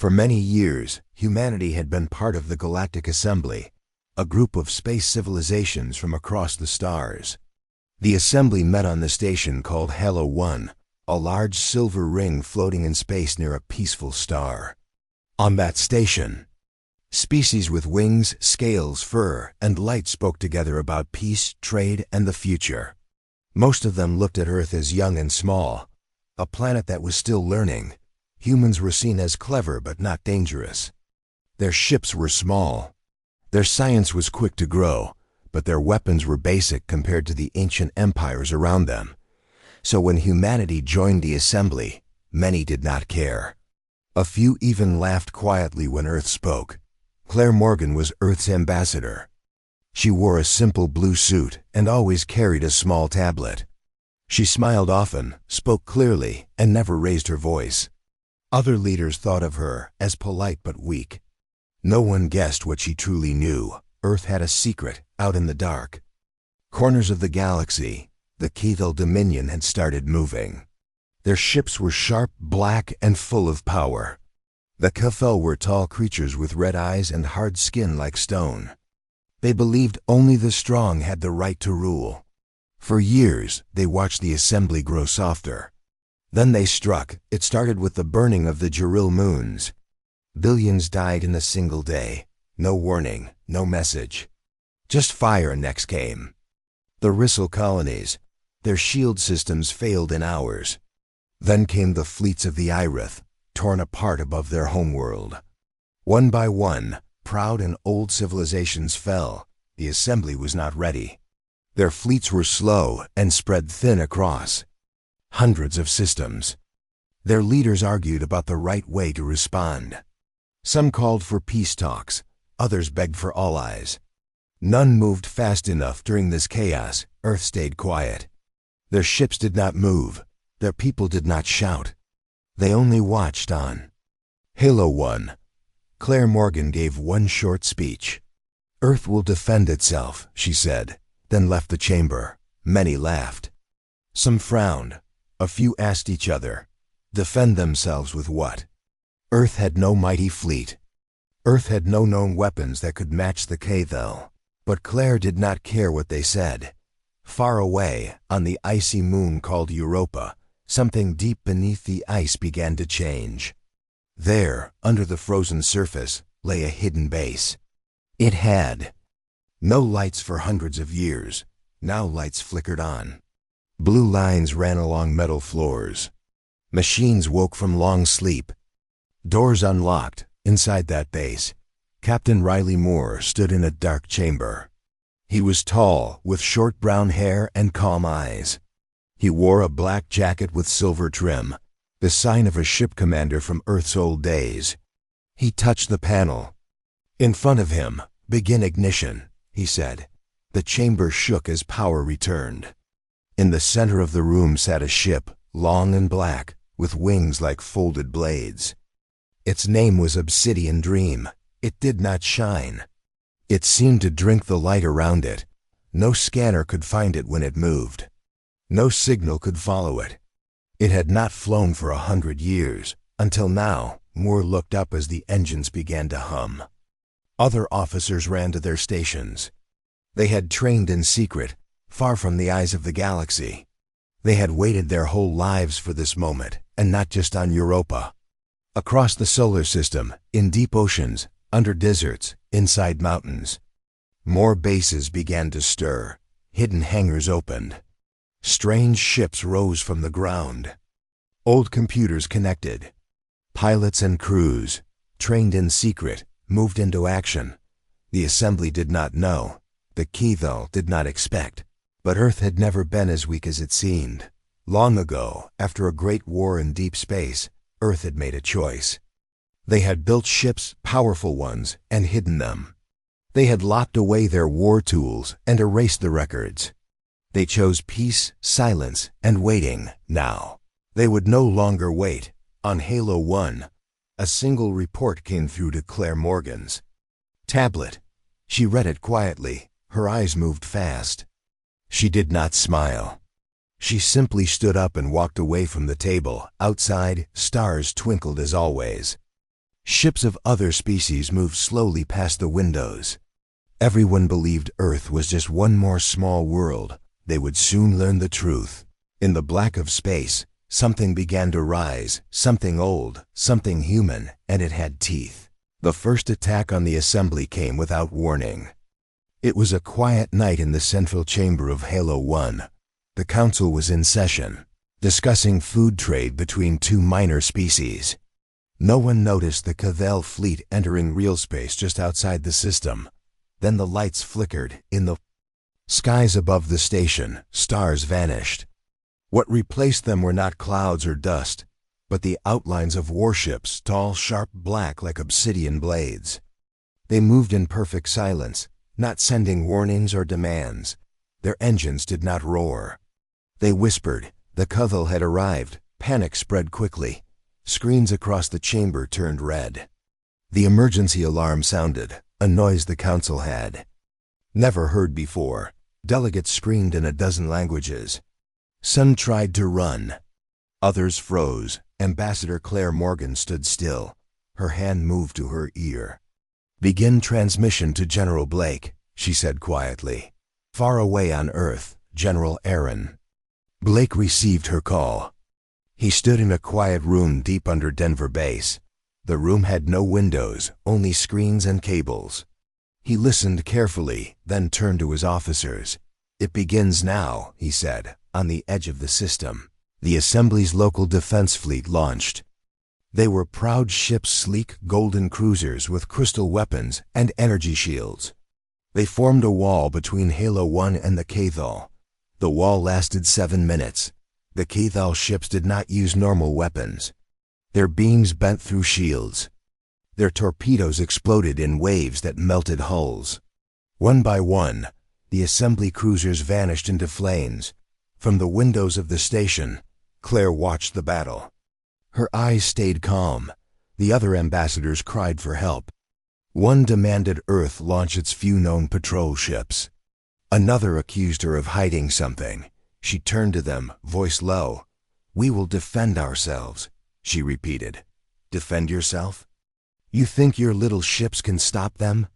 For many years, humanity had been part of the Galactic Assembly, a group of space civilizations from across the stars. The assembly met on the station called Halo 1, a large silver ring floating in space near a peaceful star. On that station, species with wings, scales, fur, and light spoke together about peace, trade, and the future. Most of them looked at Earth as young and small, a planet that was still learning. Humans were seen as clever but not dangerous. Their ships were small. Their science was quick to grow, but their weapons were basic compared to the ancient empires around them. So when humanity joined the assembly, many did not care. A few even laughed quietly when Earth spoke. Claire Morgan was Earth's ambassador. She wore a simple blue suit and always carried a small tablet. She smiled often, spoke clearly, and never raised her voice. Other leaders thought of her as polite but weak. No one guessed what she truly knew. Earth had a secret out in the dark. Corners of the galaxy, the Kethel Dominion had started moving. Their ships were sharp, black, and full of power. The Kethel were tall creatures with red eyes and hard skin like stone. They believed only the strong had the right to rule. For years, they watched the assembly grow softer. Then they struck. It started with the burning of the Jiril moons. Billions died in a single day. No warning, no message. Just fire next came. The Rissel colonies. Their shield systems failed in hours. Then came the fleets of the Irith, torn apart above their homeworld. One by one, proud and old civilizations fell. The assembly was not ready. Their fleets were slow and spread thin across hundreds of systems. Their leaders argued about the right way to respond. Some called for peace talks, others begged for allies. None moved fast enough during this chaos. Earth stayed quiet. Their ships did not move. Their people did not shout. They only watched on. Halo 1. Claire Morgan gave one short speech. Earth will defend itself, she said, then left the chamber. Many laughed. Some frowned. A few asked each other, defend themselves with what? Earth had no mighty fleet. Earth had no known weapons that could match the Kethel. But Claire did not care what they said. Far away, on the icy moon called Europa, something deep beneath the ice began to change. There, under the frozen surface, lay a hidden base. It had no lights for hundreds of years. Now lights flickered on. Blue lines ran along metal floors. Machines woke from long sleep. Doors unlocked. Inside that base, Captain Riley Moore stood in a dark chamber. He was tall, with short brown hair and calm eyes. He wore a black jacket with silver trim, the sign of a ship commander from Earth's old days. He touched the panel. In front of him, begin ignition, he said. The chamber shook as power returned. In the center of the room sat a ship, long and black, with wings like folded blades. Its name was Obsidian Dream. It did not shine. It seemed to drink the light around it. No scanner could find it when it moved. No signal could follow it. It had not flown for 100 years, until now. Moore looked up as the engines began to hum. Other officers ran to their stations. They had trained in secret, far from the eyes of the galaxy. They had waited their whole lives for this moment, and not just on Europa. Across the solar system, in deep oceans, under deserts, inside mountains. More bases began to stir. Hidden hangars opened. Strange ships rose from the ground. Old computers connected. Pilots and crews, trained in secret, moved into action. The assembly did not know. The Kethel did not expect. But Earth had never been as weak as it seemed. Long ago, after a great war in deep space, Earth had made a choice. They had built ships, powerful ones, and hidden them. They had locked away their war tools and erased the records. They chose peace, silence, and waiting. Now, they would no longer wait. On Halo 1, a single report came through to Claire Morgan's tablet. She read it quietly. Her eyes moved fast. She did not smile. She simply stood up and walked away from the table. Outside, stars twinkled as always. Ships of other species moved slowly past the windows. Everyone believed Earth was just one more small world. They would soon learn the truth. In the black of space, something began to rise, something old, something human, and it had teeth. The first attack on the assembly came without warning. It was a quiet night in the central chamber of Halo 1. The council was in session, discussing food trade between two minor species. No one noticed the Cavell fleet entering real space just outside the system. Then the lights flickered. In the skies above the station, stars vanished. What replaced them were not clouds or dust, but the outlines of warships, tall, sharp, black like obsidian blades. They moved in perfect silence, not sending warnings or demands. Their engines did not roar. They whispered. The Cavell had arrived. Panic spread quickly. Screens across the chamber turned red. The emergency alarm sounded, a noise the council had never heard before. Delegates screamed in a dozen languages. Some tried to run. Others froze. Ambassador Claire Morgan stood still. Her hand moved to her ear. "Begin transmission to General Blake," she said quietly. "Far away on Earth, General Aaron." Blake received her call. He stood in a quiet room deep under Denver base. The room had no windows, only screens and cables. He listened carefully, then turned to his officers. "It begins now," he said, on the edge of the system. The Assembly's local defense fleet launched. They were proud ships, sleek, golden cruisers with crystal weapons and energy shields. They formed a wall between Halo 1 and the Cavell. The wall lasted 7 minutes. The Cavell ships did not use normal weapons. Their beams bent through shields. Their torpedoes exploded in waves that melted hulls. One by one, the Assembly cruisers vanished into flames. From the windows of the station, Claire watched the battle. Her eyes stayed calm. The other ambassadors cried for help. One demanded Earth launch its few known patrol ships. Another accused her of hiding something. She turned to them, voice low. "We will defend ourselves," she repeated. "Defend yourself? You think your little ships can stop them?"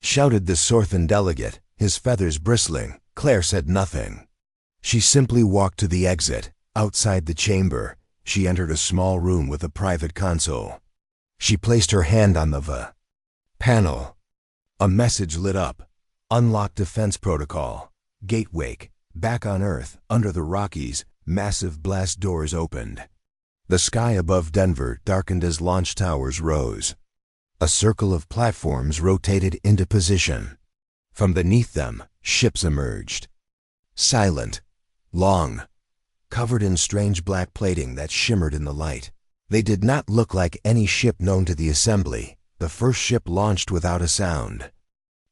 shouted the Sorthan delegate, his feathers bristling. Claire said nothing. She simply walked to the exit. Outside the chamber, she entered a small room with a private console. She placed her hand on the panel. A message lit up. "Unlock defense protocol. Gateway. Back on Earth, under the Rockies, massive blast doors opened." The sky above Denver darkened as launch towers rose. A circle of platforms rotated into position. From beneath them, ships emerged. Silent, long, covered in strange black plating that shimmered in the light. They did not look like any ship known to the Assembly. The first ship launched without a sound.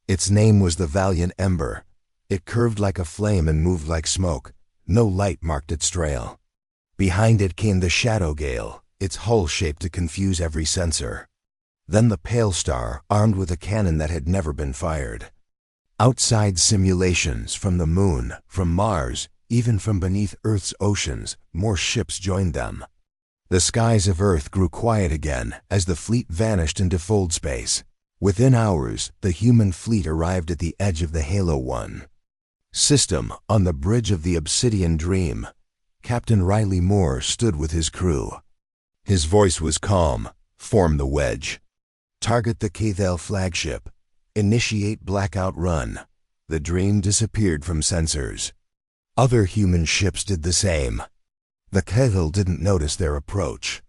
Its name was the Valiant Ember. It curved like a flame and moved like smoke. No light marked its trail. Behind it came the Shadow Gale, its hull shaped to confuse every sensor. Then the Pale Star, armed with a cannon that had never been fired. Outside simulations, from the Moon, from Mars, even from beneath Earth's oceans, more ships joined them. The skies of Earth grew quiet again as the fleet vanished into fold space. Within hours, the human fleet arrived at the edge of the Halo 1 system, on the bridge of the Obsidian Dream. Captain Riley Moore stood with his crew. His voice was calm. "Form the wedge. Target the Cavell flagship. Initiate blackout run." The Dream disappeared from sensors. Other human ships did the same. The Cavell didn't notice their approach.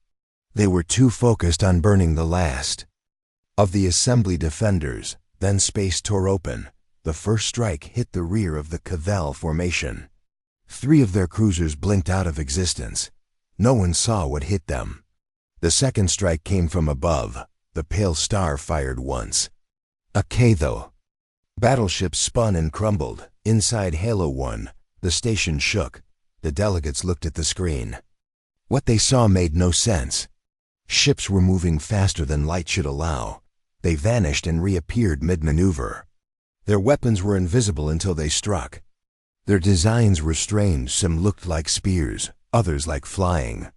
They were too focused on burning the last of the Assembly defenders. Then space tore open. The first strike hit the rear of the Cavell formation. 3 of their cruisers blinked out of existence. No one saw what hit them. The second strike came from above. The Pale Star fired once. A Cavell battleship spun and crumbled. Inside Halo 1, the station shook. The delegates looked at the screen. What they saw made no sense. Ships were moving faster than light should allow. They vanished and reappeared mid-maneuver. Their weapons were invisible until they struck. Their designs were strange. Some looked like spears, others like flying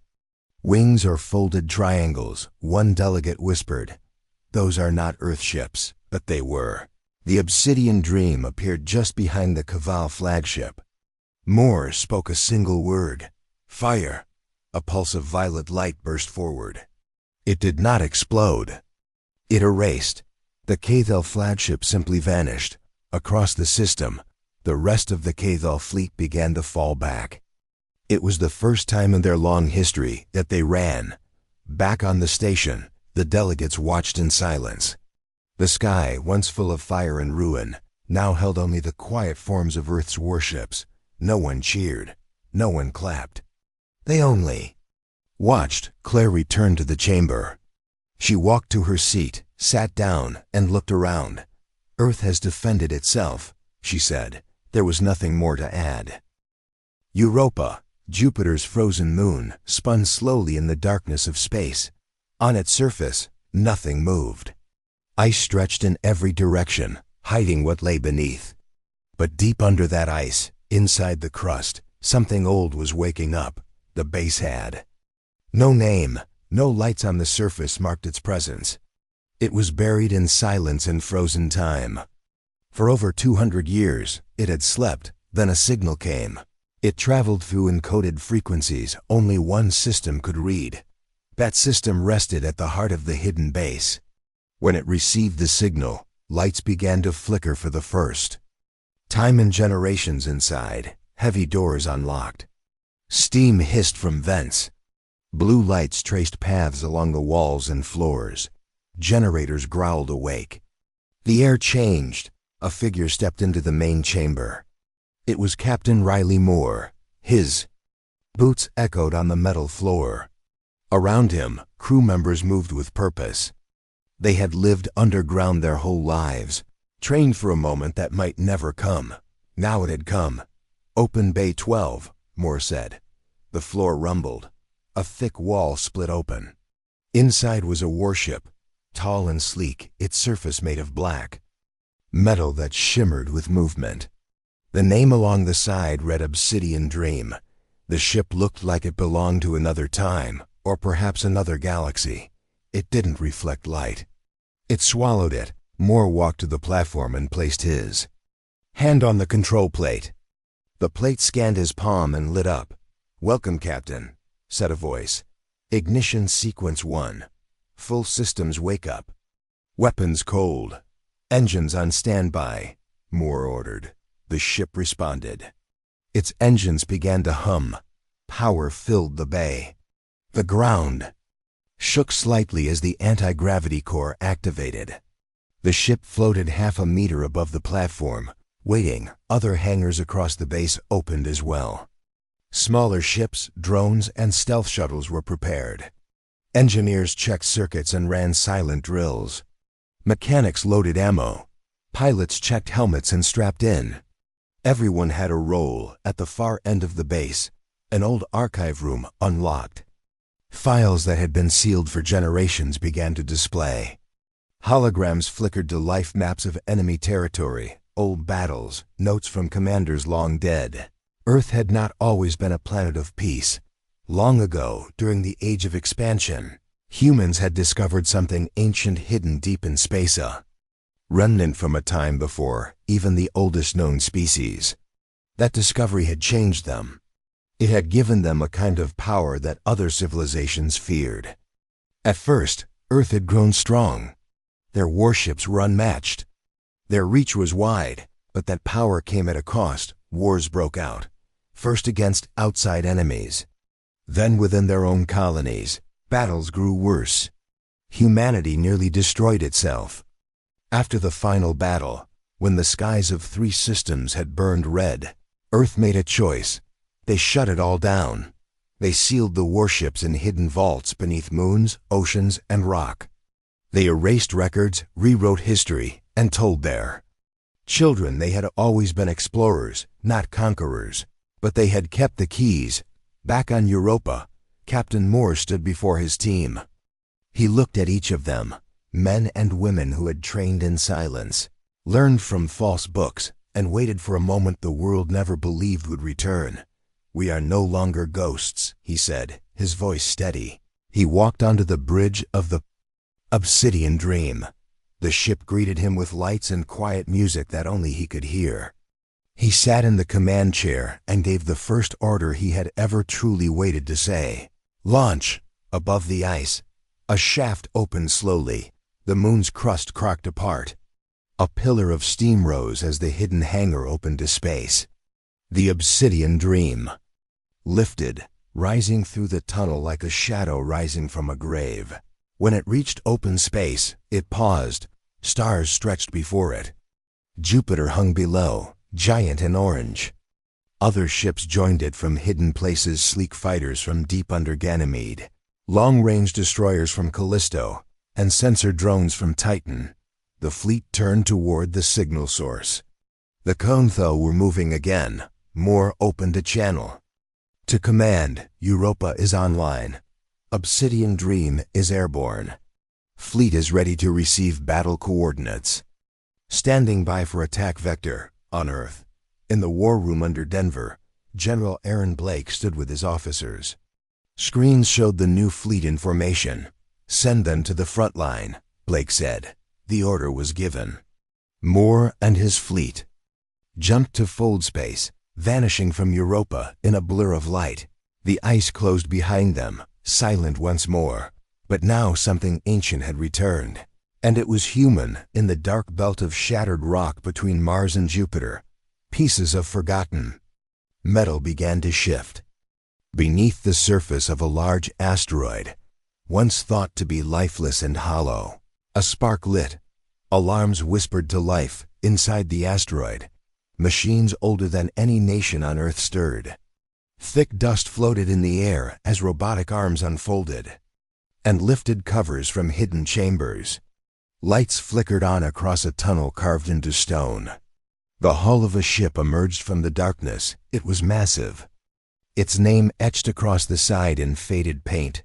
Wings or folded triangles, one delegate whispered. Those are not Earthships, but they were. The Obsidian Dream appeared just behind the Caval flagship. Moore spoke a single word. Fire. A pulse of violet light burst forward. It did not explode. It erased. The Cathal flagship simply vanished. Across the system, the rest of the Cathal fleet began to fall back. It was the first time in their long history that they ran. Back on the station, the delegates watched in silence. The sky, once full of fire and ruin, now held only the quiet forms of Earth's warships. No one cheered. No one clapped. They only watched. Claire returned to the chamber. She walked to her seat, sat down, and looked around. Earth has defended itself, she said. There was nothing more to add. Europa, Jupiter's frozen moon, spun slowly in the darkness of space. On its surface, nothing moved. Ice stretched in every direction, hiding what lay beneath. But deep under that ice, inside the crust, something old was waking up. The base had no name, no lights on the surface marked its presence. It was buried in silence and frozen time. For over 200 years, it had slept. Then a signal came. It traveled through encoded frequencies only one system could read. That system rested at the heart of the hidden base. When it received the signal, lights began to flicker for the first time in generations inside. Heavy doors unlocked. Steam hissed from vents. Blue lights traced paths along the walls and floors. Generators growled awake. The air changed. A figure stepped into the main chamber. It was Captain Riley Moore. His boots echoed on the metal floor. Around him, crew members moved with purpose. They had lived underground their whole lives, trained for a moment that might never come. Now it had come. Open Bay 12, Moore said. The floor rumbled. A thick wall split open. Inside was a warship, tall and sleek, its surface made of black metal that shimmered with movement. The name along the side read Obsidian Dream. The ship looked like it belonged to another time, or perhaps another galaxy. It didn't reflect light. It swallowed it. Moore walked to the platform and placed his hand on the control plate. The plate scanned his palm and lit up. "Welcome, Captain," said a voice. "Ignition sequence 1. Full systems wake up. Weapons cold. Engines on standby," Moore ordered. The ship responded. Its engines began to hum. Power filled the bay. The ground shook slightly as the anti-gravity core activated. The ship floated half a meter above the platform, waiting. Other hangars across the base opened as well. Smaller ships, drones, and stealth shuttles were prepared. Engineers checked circuits and ran silent drills. Mechanics loaded ammo. Pilots checked helmets and strapped in. Everyone had a role. At the far end of the base, an old archive room unlocked. Files that had been sealed for generations began to display. Holograms flickered to life maps of enemy territory, old battles, notes from commanders long dead. Earth had not always been a planet of peace. Long ago, during the Age of Expansion, humans had discovered something ancient hidden deep in space, a remnant from a time before even the oldest known species. That discovery had changed them. It had given them a kind of power that other civilizations feared. At first, Earth had grown strong. Their warships were unmatched. Their reach was wide, but that power came at a cost. Wars broke out, first against outside enemies, then within their own colonies. Battles grew worse. Humanity nearly destroyed itself. After the final battle, when the skies of 3 systems had burned red, Earth made a choice. They shut it all down. They sealed the warships in hidden vaults beneath moons, oceans, and rock. They erased records, rewrote history, and told their children they had always been explorers, not conquerors. But they had kept the keys. Back on Europa, Captain Moore stood before his team. He looked at each of them, men and women who had trained in silence, learned from false books, and waited for a moment the world never believed would return. "We are no longer ghosts," he said. his voice steady. He walked onto the bridge of the Obsidian Dream. The ship greeted him with lights and quiet music that only he could hear. He sat in the command chair and gave the first order he had ever truly waited to say. Launch! Above the ice, a shaft opened slowly. The moon's crust cracked apart. A pillar of steam rose as the hidden hangar opened to space. The Obsidian Dream lifted, rising through the tunnel like a shadow rising from a grave. When it reached open space, it paused. Stars stretched before it. Jupiter hung below, giant and orange. Other ships joined it from hidden places, sleek fighters from deep under Ganymede, long-range destroyers from Callisto, and sensor drones from Titan. The fleet turned toward the signal source. The Kontho were moving again, more open to channel. To command, Europa is online. Obsidian Dream is airborne. Fleet is ready to receive battle coordinates. Standing by for attack vector, on Earth. In the war room under Denver, General Aaron Blake stood with his officers. Screens showed the new fleet in formation. Send them to the front line, Blake said. The order was given. Moore and his fleet jumped to fold space, vanishing from Europa in a blur of light. The ice closed behind them, silent once more. But now something ancient had returned. And it was human in the dark belt of shattered rock between Mars and Jupiter. Pieces of forgotten metal began to shift. Beneath the surface of a large asteroid, once thought to be lifeless and hollow, a spark lit. Alarms whispered to life inside the asteroid. Machines older than any nation on Earth stirred. Thick dust floated in the air as robotic arms unfolded and lifted covers from hidden chambers. Lights flickered on across a tunnel carved into stone. The hull of a ship emerged from the darkness. It was massive. Its name etched across the side in faded paint.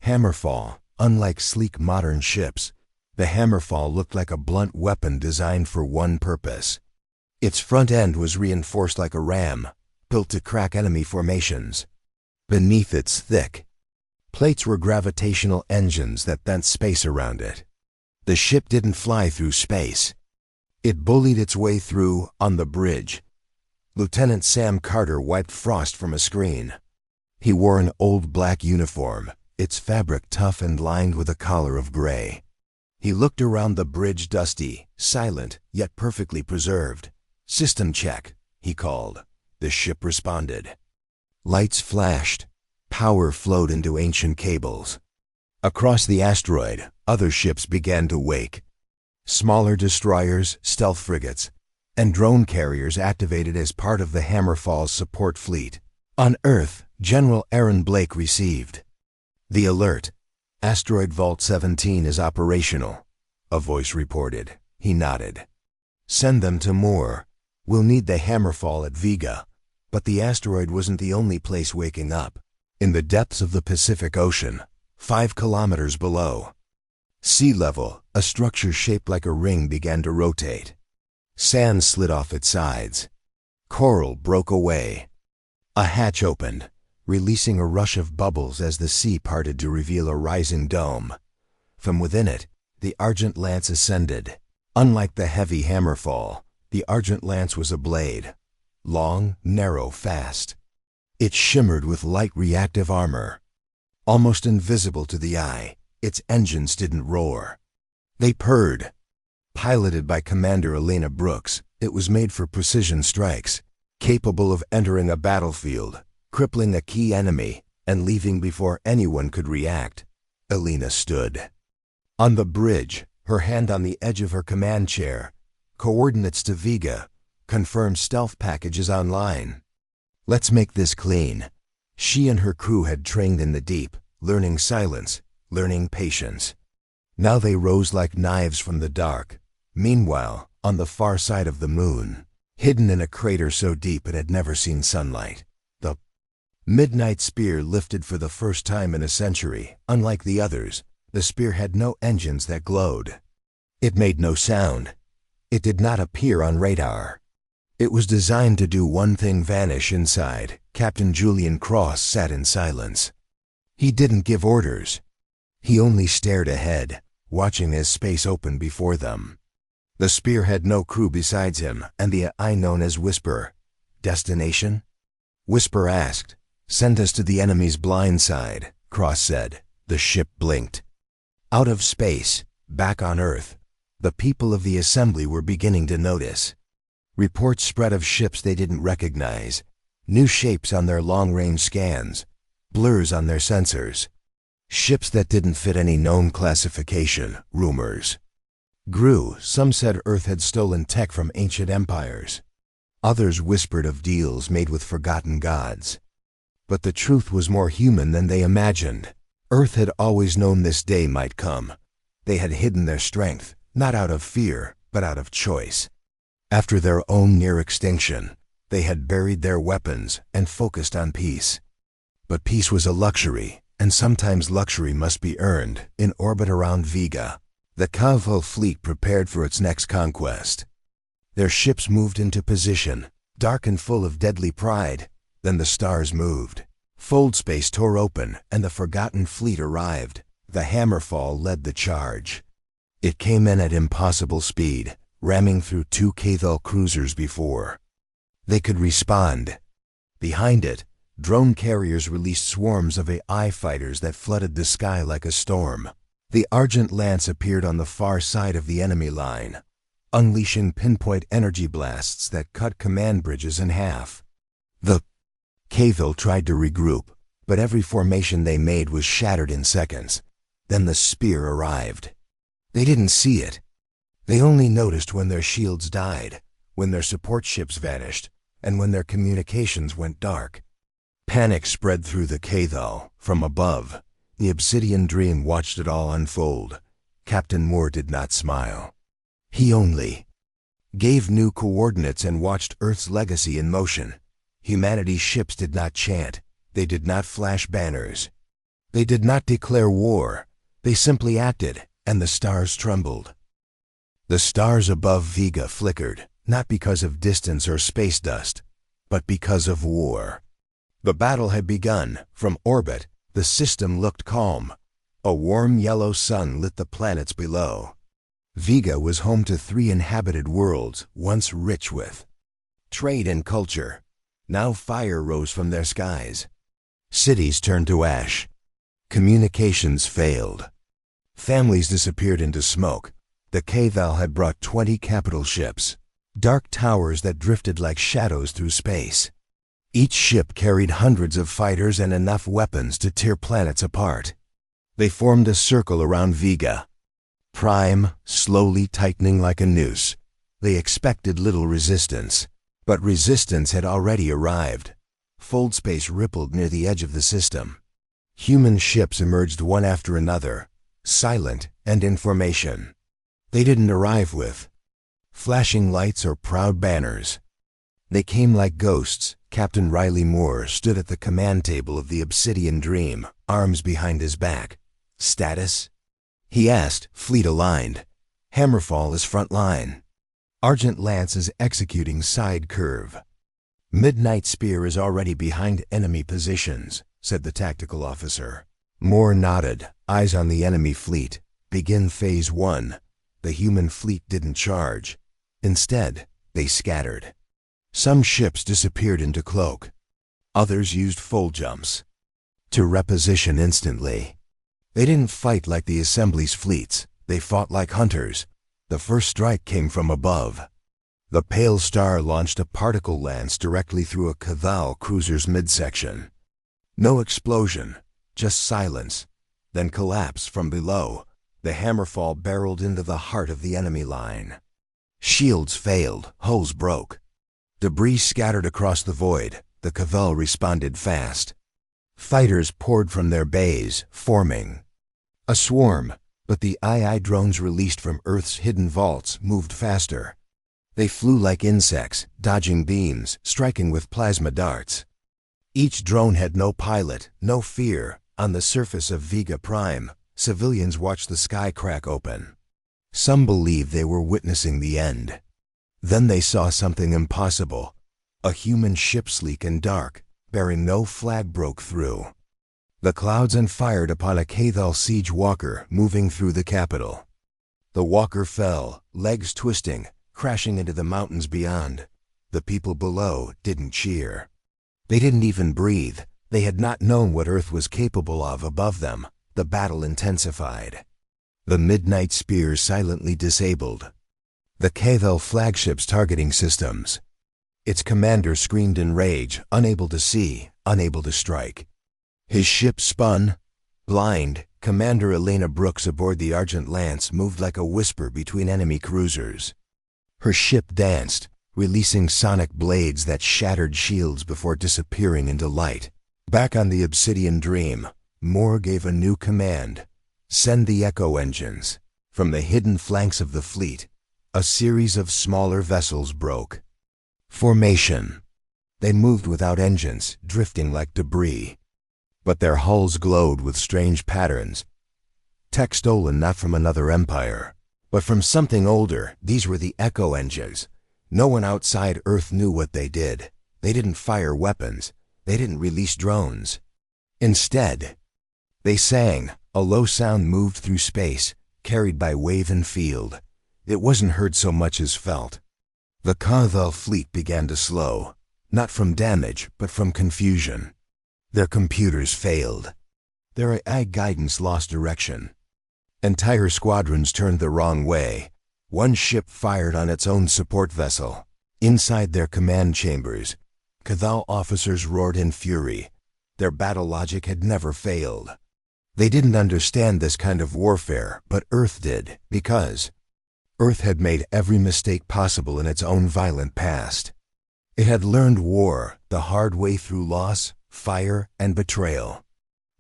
Hammerfall. Unlike sleek modern ships, the Hammerfall looked like a blunt weapon designed for one purpose. Its front end was reinforced like a ram, built to crack enemy formations. Beneath its thick plates were gravitational engines that bent space around it. The ship didn't fly through space. It bullied its way through on the bridge. Lieutenant Sam Carter wiped frost from a screen. He wore an old black uniform, its fabric tough and lined with a collar of gray. He looked around the bridge, dusty, silent, yet perfectly preserved. "System check," he called. The ship responded. Lights flashed. Power flowed into ancient cables. Across the asteroid, other ships began to wake. Smaller destroyers, stealth frigates, and drone carriers activated as part of the Hammerfall's support fleet. On Earth, General Aaron Blake received the alert. "Asteroid Vault 17 is operational," a voice reported. He nodded. "Send them to Moore. We'll need the Hammerfall at Vega." But the asteroid wasn't the only place waking up. In the depths of the Pacific Ocean, 5 kilometers below sea level, a structure shaped like a ring began to rotate. Sand slid off its sides. Coral broke away. A hatch opened, releasing a rush of bubbles as the sea parted to reveal a rising dome. From within it, the Argent Lance ascended. Unlike the heavy Hammerfall, the Argent Lance was a blade. Long, narrow, fast. It shimmered with light reactive armor. Almost invisible to the eye, its engines didn't roar. They purred. Piloted by Commander Elena Brooks, it was made for precision strikes, capable of entering a battlefield, crippling a key enemy, and leaving before anyone could react. Elena stood on the bridge, her hand on the edge of her command chair. "Coordinates to Vega. Confirmed stealth packages online. Let's make this clean." She and her crew had trained in the deep, learning silence, learning patience. Now they rose like knives from the dark. Meanwhile, on the far side of the moon, hidden in a crater so deep it had never seen sunlight, the midnight spear lifted for the first time in a century. Unlike the others, the spear had no engines that glowed. It made no sound. It did not appear on radar. It was designed to do one thing: vanish inside. Captain Julian Cross sat in silence. He didn't give orders. He only stared ahead, watching as space opened before them. The Spear had no crew besides him, and the AI known as Whisper. Destination? Whisper asked. Send us to the enemy's blind side, Cross said. The ship blinked. Out of space, back on Earth, the people of the assembly were beginning to notice. Reports spread of ships they didn't recognize, new shapes on their long-range scans, blurs on their sensors. Ships that didn't fit any known classification, rumors grew. Some said Earth had stolen tech from ancient empires. Others whispered of deals made with forgotten gods. But the truth was more human than they imagined. Earth had always known this day might come. They had hidden their strength, not out of fear, but out of choice. After their own near extinction, they had buried their weapons and focused on peace. But peace was a luxury, and sometimes luxury must be earned. In orbit around Vega, the Caval fleet prepared for its next conquest. Their ships moved into position, dark and full of deadly pride. Then the stars moved. Fold space tore open, and the forgotten fleet arrived. The Hammerfall led the charge. It came in at impossible speed, ramming through 2 Caval cruisers before they could respond. Behind it, drone carriers released swarms of AI fighters that flooded the sky like a storm. The Argent Lance appeared on the far side of the enemy line, unleashing pinpoint energy blasts that cut command bridges in half. The Caval tried to regroup, but every formation they made was shattered in seconds. Then the Spear arrived. They didn't see it. They only noticed when their shields died, when their support ships vanished, and when their communications went dark. Panic spread through the Caval. From above, the Obsidian Dream watched it all unfold. Captain Moore did not smile. He only gave new coordinates and watched Earth's legacy in motion. Humanity's ships did not chant. They did not flash banners. They did not declare war. They simply acted, and the stars trembled. The stars above Vega flickered, not because of distance or space dust, but because of war. The battle had begun. From orbit, the system looked calm. A warm yellow sun lit the planets below. Vega was home to 3 inhabited worlds, once rich with trade and culture. Now fire rose from their skies. Cities turned to ash. Communications failed. Families disappeared into smoke. The Caval had brought 20 capital ships, dark towers that drifted like shadows through space. Each ship carried hundreds of fighters and enough weapons to tear planets apart. They formed a circle around Vega, Prime, slowly tightening like a noose. They expected little resistance. But resistance had already arrived. Fold space rippled near the edge of the system. Human ships emerged one after another, silent and in formation. They didn't arrive with flashing lights or proud banners. They came like ghosts. Captain Riley Moore stood at the command table of the Obsidian Dream, arms behind his back. Status? He asked, fleet aligned. Hammerfall is front line. Argent Lance is executing side curve. Midnight Spear is already behind enemy positions, said the tactical officer. Moore nodded, eyes on the enemy fleet. Begin Phase 1. The human fleet didn't charge. Instead, they scattered. Some ships disappeared into cloak. Others used fold jumps to reposition instantly. They didn't fight like the Assembly's fleets. They fought like hunters. The first strike came from above. The Pale Star launched a particle lance directly through a Caval cruiser's midsection. No explosion, just silence, then collapse from below. The Hammerfall barreled into the heart of the enemy line. Shields failed, hulls broke. Debris scattered across the void. The Caval responded fast. Fighters poured from their bays, forming a swarm, but the II drones released from Earth's hidden vaults moved faster. They flew like insects, dodging beams, striking with plasma darts. Each drone had no pilot, no fear. On the surface of Vega Prime, civilians watched the sky crack open. Some believed they were witnessing the end. Then they saw something impossible. A human ship, sleek and dark, bearing no flag, broke through. The clouds and fired upon a Cathal siege walker moving through the capital. The walker fell, legs twisting, crashing into the mountains beyond. The people below didn't cheer. They didn't even breathe. They had not known what Earth was capable of above them. The battle intensified. The midnight spears silently disabled the Cathal flagship's targeting systems. Its commander screamed in rage, unable to see, unable to strike. His ship spun. Blind, Commander Elena Brooks aboard the Argent Lance moved like a whisper between enemy cruisers. Her ship danced, releasing sonic blades that shattered shields before disappearing into light. Back on the Obsidian Dream, Moore gave a new command. Send the Echo engines. From the hidden flanks of the fleet, a series of smaller vessels broke. Formation. They moved without engines, drifting like debris. But their hulls glowed with strange patterns. Tech stolen not from another empire, but from something older. These were the Echo engines. No one outside Earth knew what they did. They didn't fire weapons. They didn't release drones. Instead, they sang. A low sound moved through space, carried by wave and field. It wasn't heard so much as felt. The Cathal fleet began to slow, not from damage, but from confusion. Their computers failed. Their AI guidance lost direction. Entire squadrons turned the wrong way. One ship fired on its own support vessel. Inside their command chambers, Cathal officers roared in fury. Their battle logic had never failed. They didn't understand this kind of warfare, but Earth did, because Earth had made every mistake possible in its own violent past. It had learned war the hard way through loss, fire, and betrayal.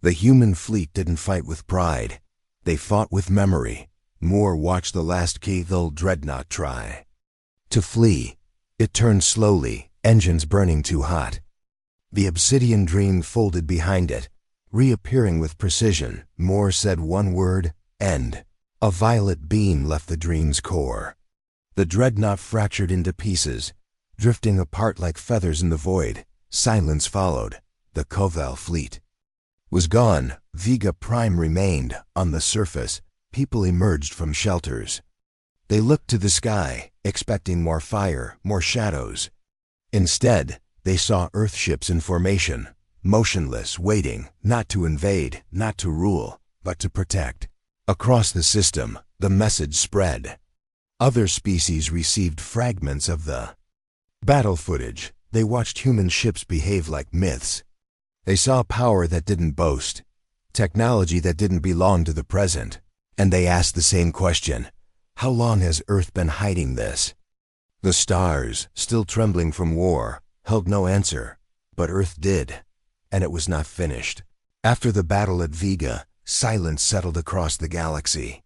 The human fleet didn't fight with pride. They fought with memory. Moore watched the last Cathal dreadnought try to flee. It turned slowly, engines burning too hot. The Obsidian Dream folded behind it, reappearing with precision. Moore said one word, end. A violet beam left the Dream's core. The dreadnought fractured into pieces, drifting apart like feathers in the void. Silence followed. The Cathal fleet was gone. Vega Prime remained. On the surface, people emerged from shelters. They looked to the sky, expecting more fire, more shadows. Instead, they saw Earthships in formation, motionless, waiting, not to invade, not to rule, but to protect. Across the system, the message spread. Other species received fragments of the battle footage. They watched human ships behave like myths. They saw power that didn't boast, technology that didn't belong to the present. And they asked the same question: how long has Earth been hiding this? The stars, still trembling from war, held no answer. But Earth did, and it was not finished. After the battle at Vega, silence settled across the galaxy.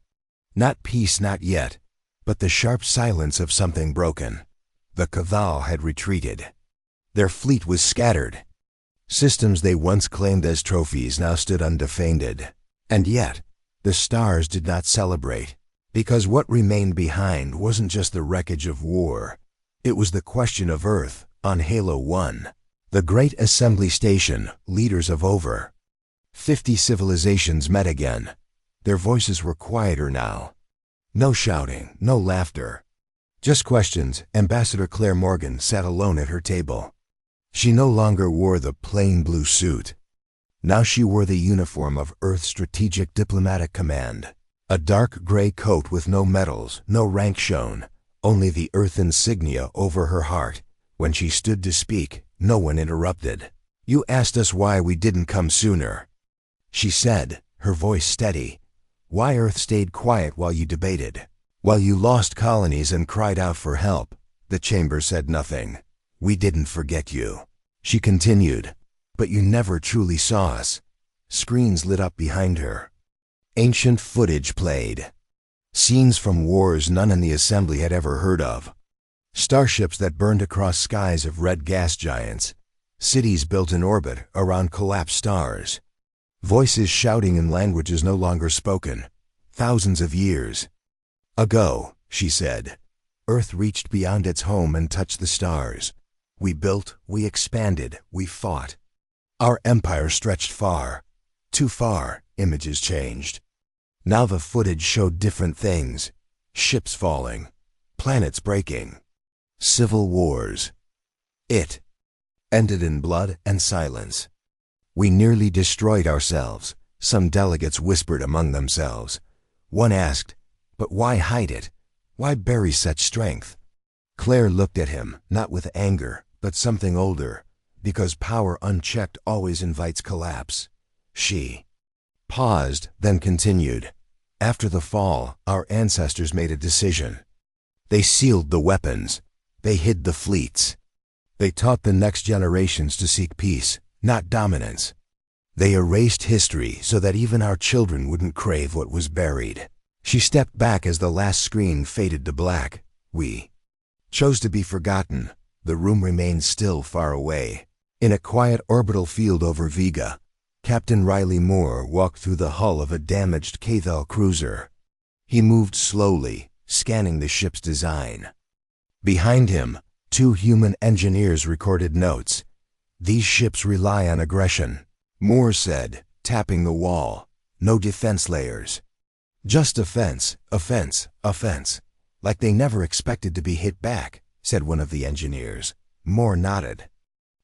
Not peace, not yet, but the sharp silence of something broken. The Cathal had retreated. Their fleet was scattered. Systems they once claimed as trophies now stood undefended. And yet, the stars did not celebrate, because what remained behind wasn't just the wreckage of war. It was the question of Earth on Halo 1. The Great Assembly Station, leaders of over 50 civilizations met again. Their voices were quieter now. No shouting, no laughter. Just questions. Ambassador Claire Morgan sat alone at her table. She no longer wore the plain blue suit. Now she wore the uniform of Earth's Strategic Diplomatic Command. A dark gray coat with no medals, no rank shown, only the Earth insignia over her heart. When she stood to speak, no one interrupted. "You asked us why we didn't come sooner," she said, her voice steady. "Why Earth stayed quiet while you debated, while you lost colonies and cried out for help." The chamber said nothing. "We didn't forget you," she continued, "but you never truly saw us." Screens lit up behind her. Ancient footage played. Scenes from wars none in the assembly had ever heard of. Starships that burned across skies of red gas giants. Cities built in orbit around collapsed stars. Voices shouting in languages no longer spoken. Thousands of years ago, she said, Earth reached beyond its home and touched the stars. We built, we expanded, we fought. Our empire stretched far, Too far, images changed. Now the footage showed different things. Ships falling, planets breaking, civil wars. It ended in blood and silence. We nearly destroyed ourselves, some delegates whispered among themselves. One asked, "But why hide it? Why bury such strength?" Claire looked at him, not with anger, but something older, because power unchecked always invites collapse. She paused, then continued. After the fall, our ancestors made a decision. They sealed the weapons. They hid the fleets. They taught the next generations to seek peace, not dominance. They erased history so that even our children wouldn't crave what was buried. She stepped back as the last screen faded to black. We chose to be forgotten. The room remained still far away. In a quiet orbital field over Vega, Captain Riley Moore walked through the hull of a damaged Cathal cruiser. He moved slowly, scanning the ship's design. Behind him, 2 human engineers recorded notes. "These ships rely on aggression," Moore said, tapping the wall. "No defense layers. Just offense, offense, offense. Like they never expected to be hit back," said one of the engineers. Moore nodded.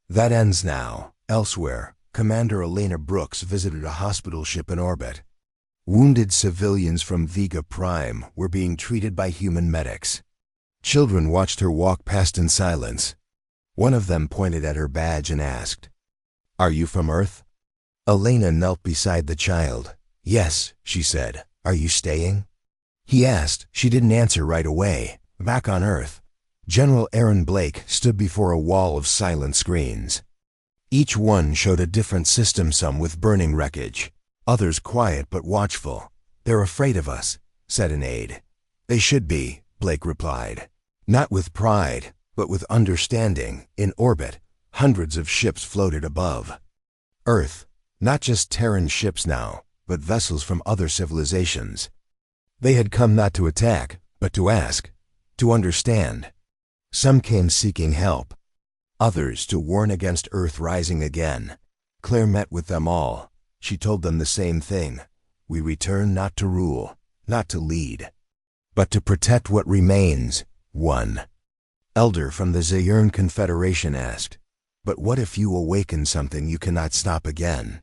"That ends now. Elsewhere, Commander Elena Brooks visited a hospital ship in orbit. Wounded civilians from Vega Prime were being treated by human medics. Children watched her walk past in silence. One of them pointed at her badge and asked, "Are you from Earth?" Elena knelt beside the child. "Yes," she said. "Are you staying?" He asked. She didn't answer right away. Back on Earth, General Aaron Blake stood before a wall of silent screens. Each one showed a different system, some with burning wreckage, others quiet but watchful. "They're afraid of us," said an aide. "They should be," Blake replied. Not with pride, but with understanding. In orbit, hundreds of ships floated above Earth, not just Terran ships now, but vessels from other civilizations. They had come not to attack, but to ask, to understand. Some came seeking help, others to warn against Earth rising again. Claire met with them all. She told them the same thing. We return not to rule, not to lead, but to protect what remains. One elder from the Zayurn Confederation asked, "But what if you awaken something you cannot stop again?"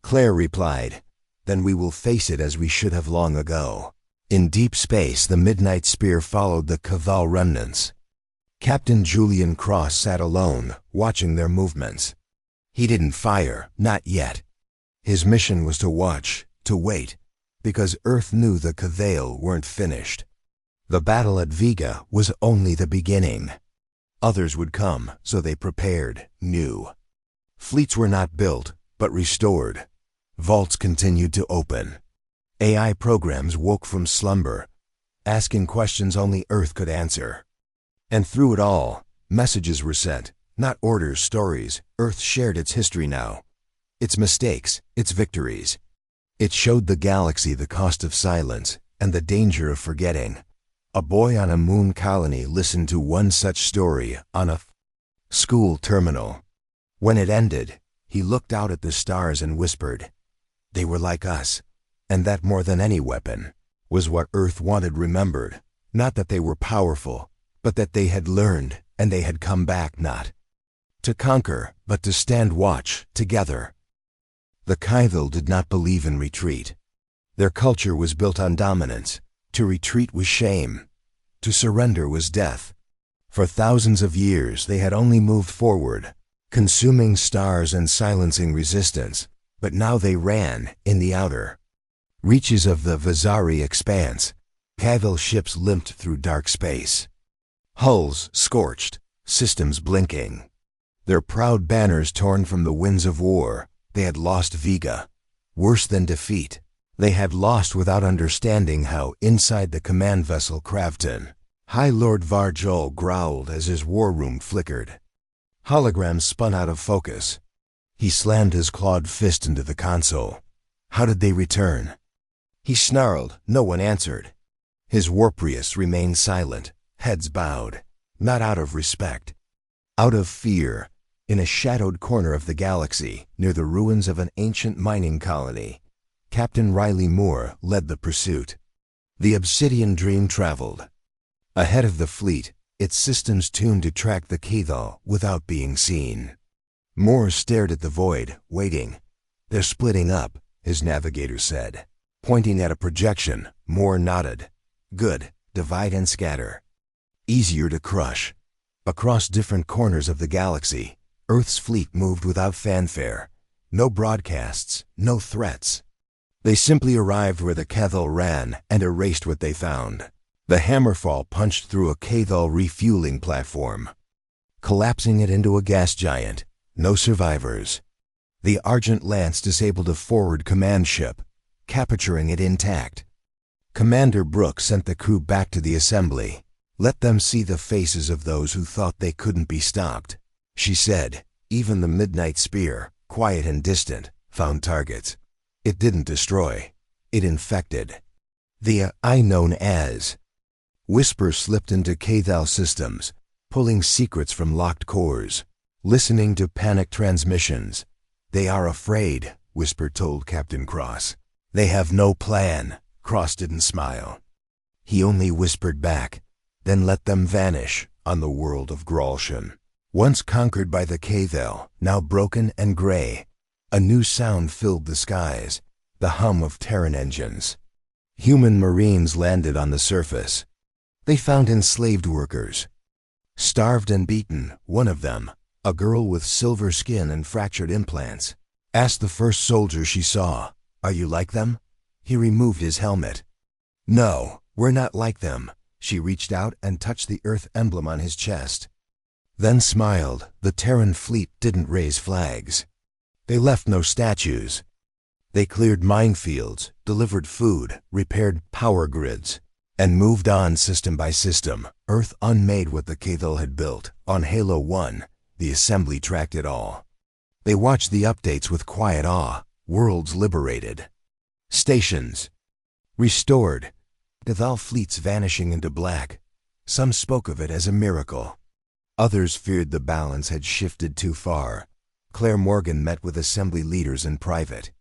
Claire replied, "Then we will face it as we should have long ago." In deep space, the midnight spear followed the Cathal remnants. Captain Julian Cross sat alone, watching their movements. He didn't fire, not yet. His mission was to watch, to wait, because Earth knew the Cathal weren't finished. The battle at Vega was only the beginning. Others would come, so they prepared, knew. Fleets were not built, but restored. Vaults continued to open. AI programs woke from slumber, asking questions only Earth could answer. And through it all, messages were sent, not orders, stories. Earth shared its history now, its mistakes, its victories. It showed the galaxy the cost of silence and the danger of forgetting. A boy on a moon colony listened to one such story on a school terminal. When it ended, he looked out at the stars and whispered, "They were like us." And that, more than any weapon, was what Earth wanted remembered. Not that they were powerful, but that they had learned and they had come back, not to conquer, but to stand watch together. The Cathal did not believe in retreat. Their culture was built on dominance. To retreat was shame. To surrender was death. For thousands of years they had only moved forward, consuming stars and silencing resistance, but now they ran in the outer reaches of the Vazari expanse. Cathal ships limped through dark space. Hulls scorched, systems blinking. Their proud banners torn from the winds of war. They had lost Vega. Worse than defeat, they had lost without understanding how. Inside the command vessel Cravton, High Lord Varjol growled as his war room flickered. Holograms spun out of focus. He slammed his clawed fist into the console. How did they return? He snarled. No one answered. His Warprius remained silent, heads bowed, not out of respect, out of fear. In a shadowed corner of the galaxy, near the ruins of an ancient mining colony, Captain Riley Moore led the pursuit. The Obsidian Dream traveled ahead of the fleet, its systems tuned to track the Cathal without being seen. Moore stared at the void, waiting. "They're splitting up," his navigator said. Pointing at a projection, Moore nodded. "Good, divide and scatter. Easier to crush." Across different corners of the galaxy, Earth's fleet moved without fanfare. No broadcasts, no threats. They simply arrived where the Cathal ran and erased what they found. The Hammerfall punched through a Cathal refueling platform, collapsing it into a gas giant. No survivors. The Argent Lance disabled a forward command ship, capturing it intact. Commander Brooks sent the crew back to the assembly. "Let them see the faces of those who thought they couldn't be stopped," she said. Even the Midnight Spear, quiet and distant, found targets. It didn't destroy. It infected. The I known as whispers slipped into Cathal systems, pulling secrets from locked cores, listening to panic transmissions. "They are afraid," Whisper told Captain Cross. "They have no plan." Cross didn't smile. He only whispered back, "Then let them vanish on the world of Gralshan." Once conquered by the Cathal, now broken and gray, a new sound filled the skies, the hum of Terran engines. Human Marines landed on the surface. They found enslaved workers. Starved and beaten, one of them, a girl with silver skin and fractured implants, asked the first soldier she saw, "Are you like them?" He removed his helmet. "No, we're not like them." She reached out and touched the Earth emblem on his chest. Then smiled. The Terran fleet didn't raise flags. They left no statues. They cleared minefields, delivered food, repaired power grids, and moved on system by system. Earth unmade what the Cathal had built. On Halo 1, the assembly tracked it all. They watched the updates with quiet awe. Worlds liberated. Stations restored. Cathal fleets vanishing into black. Some spoke of it as a miracle. Others feared the balance had shifted too far. Claire Morgan met with assembly leaders in private.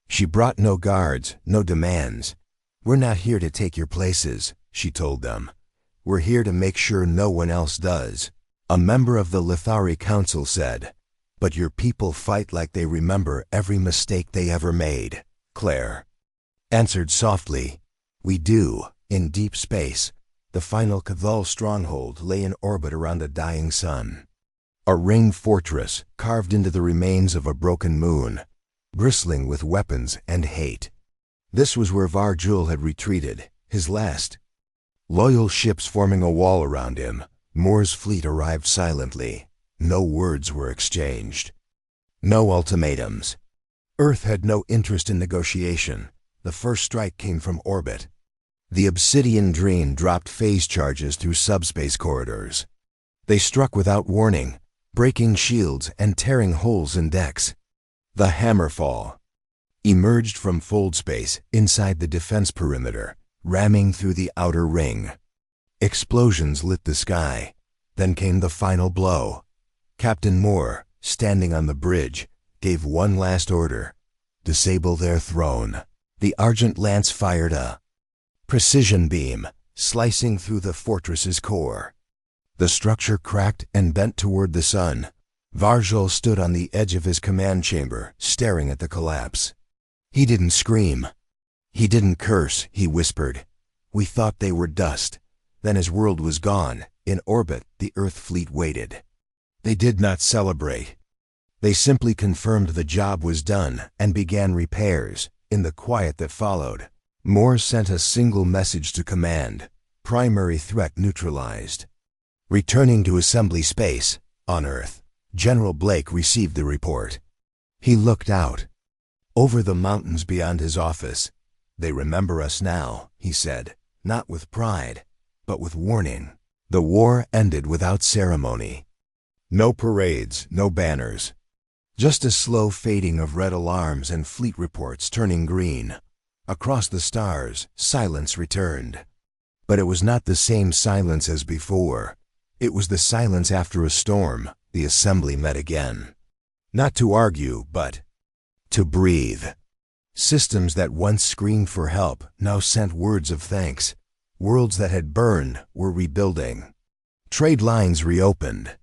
She brought no guards, no demands. "We're not here to take your places," she told them. "We're here to make sure no one else does." A member of the Lithari Council said, "But your people fight like they remember every mistake they ever made." Claire answered softly, "We do." In deep space, the final Cathal stronghold lay in orbit around a dying sun. A ringed fortress carved into the remains of a broken moon, bristling with weapons and hate. This was where Varjul had retreated, his last. Loyal ships forming a wall around him, Moore's fleet arrived silently. No words were exchanged. No ultimatums. Earth had no interest in negotiation. The first strike came from orbit. The Obsidian Dream dropped phase charges through subspace corridors. They struck without warning, breaking shields and tearing holes in decks. The Hammerfall emerged from fold space inside the defense perimeter, ramming through the outer ring. Explosions lit the sky. Then came the final blow. Captain Moore, standing on the bridge, gave one last order: "Disable their throne." The Argent Lance fired a precision beam, slicing through the fortress's core. The structure cracked and bent toward the sun. Varjul stood on the edge of his command chamber, staring at the collapse. He didn't scream. He didn't curse, he whispered. "We thought they were dust." Then his world was gone. In orbit, the Earth fleet waited. They did not celebrate. They simply confirmed the job was done and began repairs. In the quiet that followed, Moore sent a single message to command: primary threat neutralized. Returning to assembly space, on Earth, General Blake received the report. He looked out over the mountains beyond his office. "They remember us now," he said, not with pride, but with warning. The war ended without ceremony. No parades, no banners. Just a slow fading of red alarms and fleet reports turning green. Across the stars, silence returned. But it was not the same silence as before. It was the silence after a storm. The assembly met again. Not to argue, but to breathe. Systems that once screamed for help now sent words of thanks. Worlds that had burned were rebuilding. Trade lines reopened.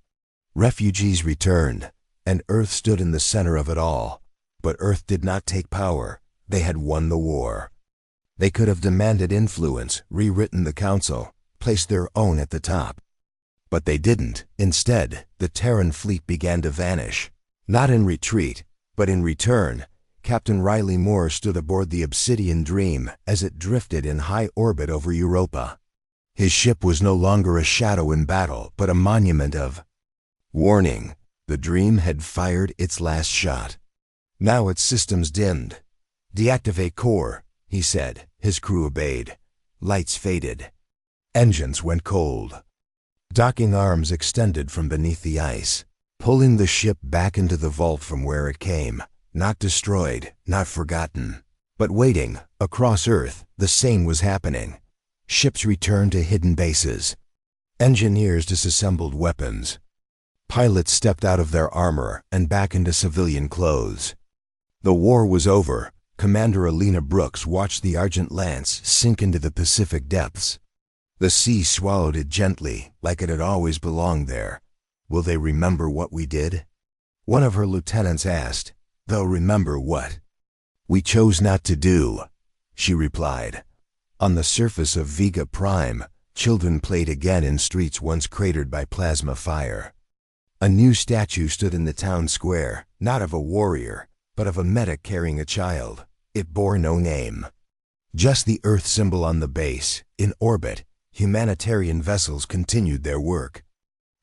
Refugees returned, and Earth stood in the center of it all. But Earth did not take power. They had won the war. They could have demanded influence, rewritten the council, placed their own at the top. But they didn't. Instead, the Terran fleet began to vanish. Not in retreat, but in return. Captain Riley Moore stood aboard the Obsidian Dream as it drifted in high orbit over Europa. His ship was no longer a shadow in battle, but a monument of warning. The Dream had fired its last shot. Now its systems dimmed. "Deactivate core," he said. His crew obeyed. Lights faded. Engines went cold. Docking arms extended from beneath the ice, pulling the ship back into the vault from where it came. Not destroyed, not forgotten, but waiting. Across Earth, the same was happening. Ships returned to hidden bases. Engineers disassembled weapons. Pilots stepped out of their armor and back into civilian clothes. The war was over. Commander Alina Brooks watched the Argent Lance sink into the Pacific depths. The sea swallowed it gently, like it had always belonged there. "Will they remember what we did?" One of her lieutenants asked. "They'll remember what we chose not to do," she replied. On the surface of Vega Prime, children played again in streets once cratered by plasma fire. A new statue stood in the town square, not of a warrior, but of a medic carrying a child. It bore no name. Just the Earth symbol on the base. In orbit, humanitarian vessels continued their work.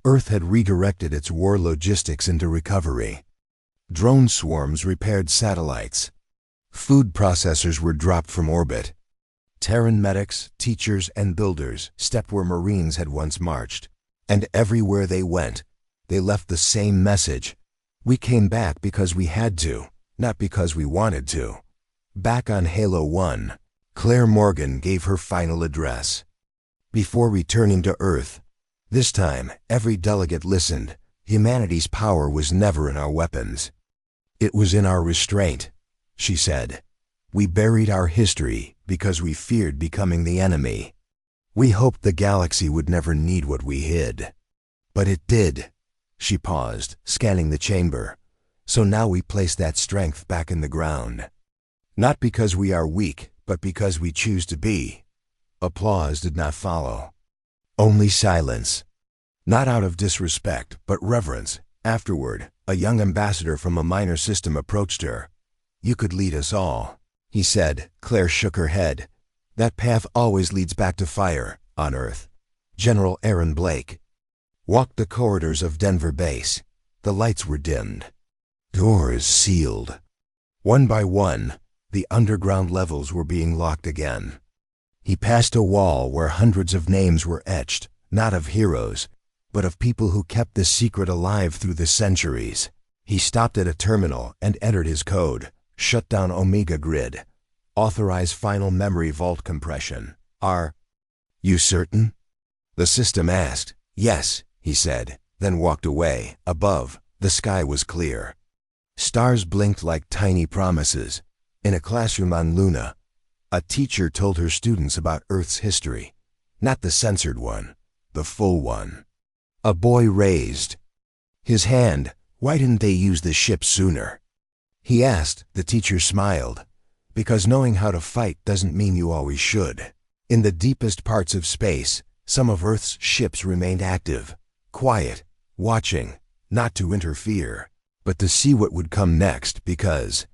Earth had redirected its war logistics into recovery. Drone swarms repaired satellites. Food processors were dropped from orbit. Terran medics, teachers, and builders stepped where Marines had once marched. And everywhere they went, they left the same message. "We came back because we had to, not because we wanted to." Back on Halo 1, Claire Morgan gave her final address. Before returning to Earth, this time every delegate listened. Humanity's power was never in our weapons. It was in our restraint, she said. We buried our history because we feared becoming the enemy. We hoped the galaxy would never need what we hid. But it did. She paused, scanning the chamber. So now we place that strength back in the ground. Not because we are weak, but because we choose to be. Applause did not follow. Only silence. Not out of disrespect, but reverence. Afterward, a young ambassador from a minor system approached her. "You could lead us all," he said. Claire shook her head. "That path always leads back to fire, on Earth." General Aaron Blake walked the corridors of Denver Base. The lights were dimmed. Doors sealed. One by one, the underground levels were being locked again. He passed a wall where hundreds of names were etched, not of heroes, but of people who kept the secret alive through the centuries. He stopped at a terminal and entered his code. Shut down Omega Grid. Authorize final memory vault compression. "Are you certain?" the system asked. "Yes," he said, then walked away. Above, the sky was clear. Stars blinked like tiny promises. In a classroom on Luna, a teacher told her students about Earth's history. Not the censored one, the full one. A boy raised his hand. "Why didn't they use the ship sooner?" he asked. The teacher smiled. "Because knowing how to fight doesn't mean you always should." In the deepest parts of space, some of Earth's ships remained active, quiet, watching, not to interfere, but to see what would come next, because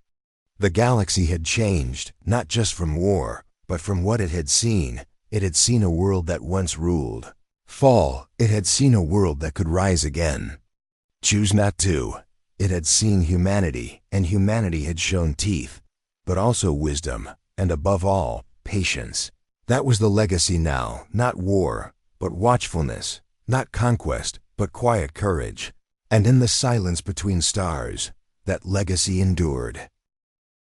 the galaxy had changed, not just from war, but from what it had seen. It had seen a world that once ruled. Fall, it had seen a world that could rise again. Choose not to. It had seen humanity, and humanity had shown teeth, but also wisdom, and above all, patience. That was the legacy now, not war, but watchfulness, not conquest, but quiet courage. And in the silence between stars, that legacy endured.